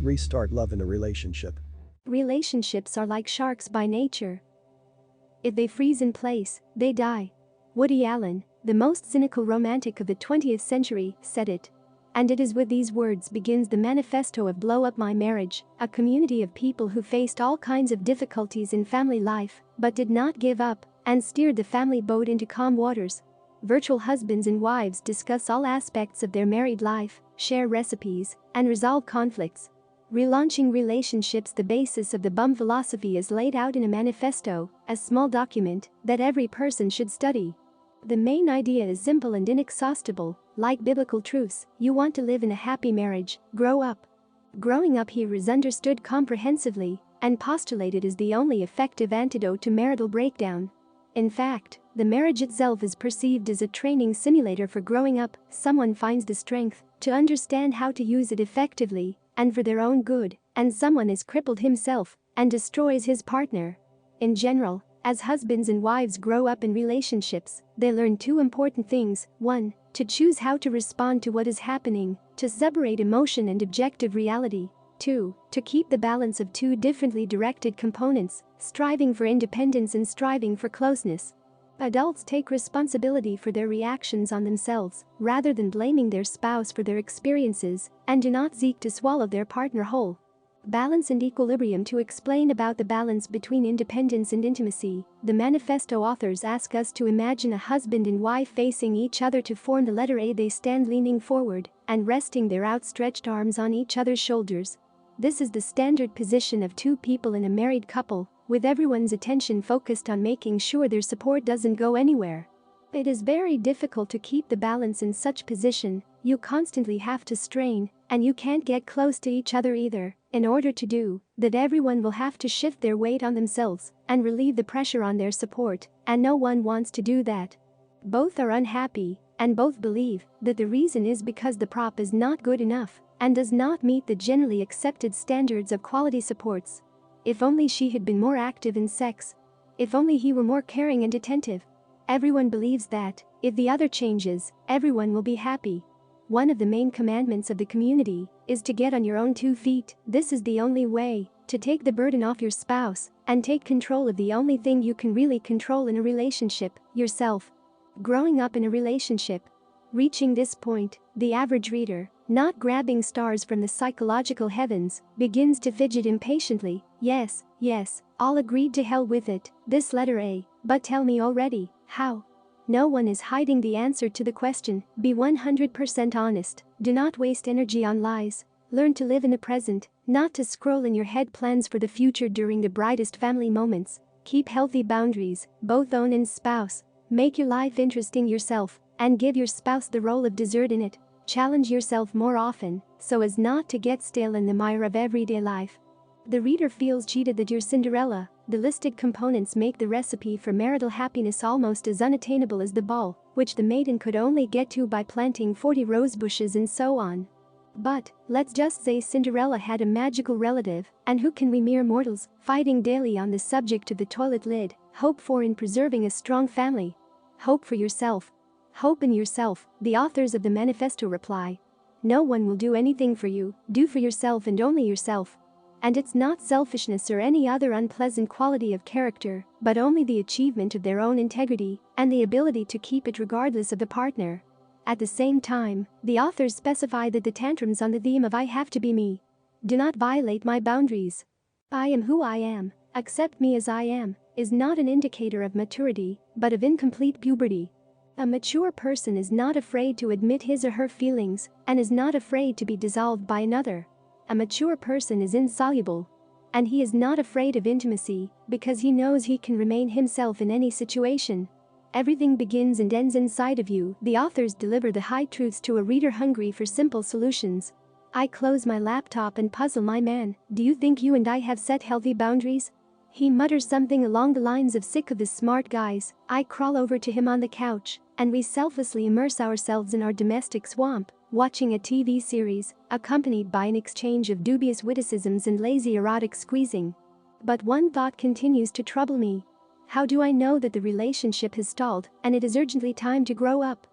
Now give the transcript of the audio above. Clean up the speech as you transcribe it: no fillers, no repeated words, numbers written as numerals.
restart love in a relationship. Relationships are like sharks by nature. If they freeze in place, they die. Woody Allen, the most cynical romantic of the 20th century, said it. And it is with these words begins the manifesto of Blow Up My Marriage, a community of people who faced all kinds of difficulties in family life, but did not give up, and steered the family boat into calm waters. Virtual husbands and wives discuss all aspects of their married life, share recipes, and resolve conflicts. Relaunching relationships. The basis of the BUM philosophy is laid out in a manifesto, a small document that every person should study. The main idea is simple and inexhaustible, like biblical truths. You want to live in a happy marriage, grow up. Growing up here is understood comprehensively and postulated as the only effective antidote to marital breakdown. In fact, the marriage itself is perceived as a training simulator for growing up. Someone finds the strength to understand how to use it effectively and for their own good, and someone is crippled himself and destroys his partner. In general, as husbands and wives grow up in relationships, they learn two important things: 1. To choose how to respond to what is happening, to separate emotion and objective reality. 2. To keep the balance of two differently directed components, striving for independence and striving for closeness. Adults take responsibility for their reactions on themselves, rather than blaming their spouse for their experiences, and do not seek to swallow their partner whole. Balance and equilibrium. To explain about the balance between independence and intimacy, the manifesto authors ask us to imagine a husband and wife facing each other to form the letter A. They stand leaning forward and resting their outstretched arms on each other's shoulders. This is the standard position of two people in a married couple, with everyone's attention focused on making sure their support doesn't go anywhere. It is very difficult to keep the balance in such position. You constantly have to strain, and you can't get close to each other either. In order to do that, everyone will have to shift their weight on themselves and relieve the pressure on their support, and no one wants to do that. Both are unhappy, and both believe that the reason is because the prop is not good enough and does not meet the generally accepted standards of quality supports. If only she had been more active in sex. If only he were more caring and attentive. Everyone believes that if the other changes, everyone will be happy. One of the main commandments of the community is to get on your own 2 feet. This is the only way to take the burden off your spouse and take control of the only thing you can really control in a relationship, yourself. Growing up in a relationship. Reaching this point, the average reader, not grabbing stars from the psychological heavens, begins to fidget impatiently. Yes, all agreed, to hell with it, this letter A, but tell me already, how? No one is hiding the answer to the question. Be 100% honest, do not waste energy on lies. Learn to live in the present, not to scroll in your head plans for the future during the brightest family moments. Keep healthy boundaries, both own and spouse. Make your life interesting yourself, and give your spouse the role of dessert in it. Challenge yourself more often, so as not to get stale in the mire of everyday life. The reader feels cheated that you're Cinderella. The listed components make the recipe for marital happiness almost as unattainable as the ball, which the maiden could only get to by planting 40 rose bushes and so on. But, let's just say Cinderella had a magical relative, and who can we mere mortals, fighting daily on the subject of the toilet lid, hope for in preserving a strong family? Hope for yourself. Hope in yourself, the authors of the manifesto reply. No one will do anything for you, do for yourself and only yourself. And it's not selfishness or any other unpleasant quality of character, but only the achievement of their own integrity and the ability to keep it regardless of the partner. At the same time, the authors specify that the tantrums on the theme of I have to be me. Do not violate my boundaries. I am who I am, accept me as I am, is not an indicator of maturity, but of incomplete puberty. A mature person is not afraid to admit his or her feelings and is not afraid to be dissolved by another. A mature person is insoluble. And he is not afraid of intimacy because he knows he can remain himself in any situation. Everything begins and ends inside of you. The authors deliver the high truths to a reader hungry for simple solutions. I close my laptop and puzzle my man. Do you think you and I have set healthy boundaries? He mutters something along the lines of sick of the smart guys. I crawl over to him on the couch, and we selflessly immerse ourselves in our domestic swamp, watching a TV series, accompanied by an exchange of dubious witticisms and lazy erotic squeezing. But one thought continues to trouble me. How do I know that the relationship has stalled and it is urgently time to grow up?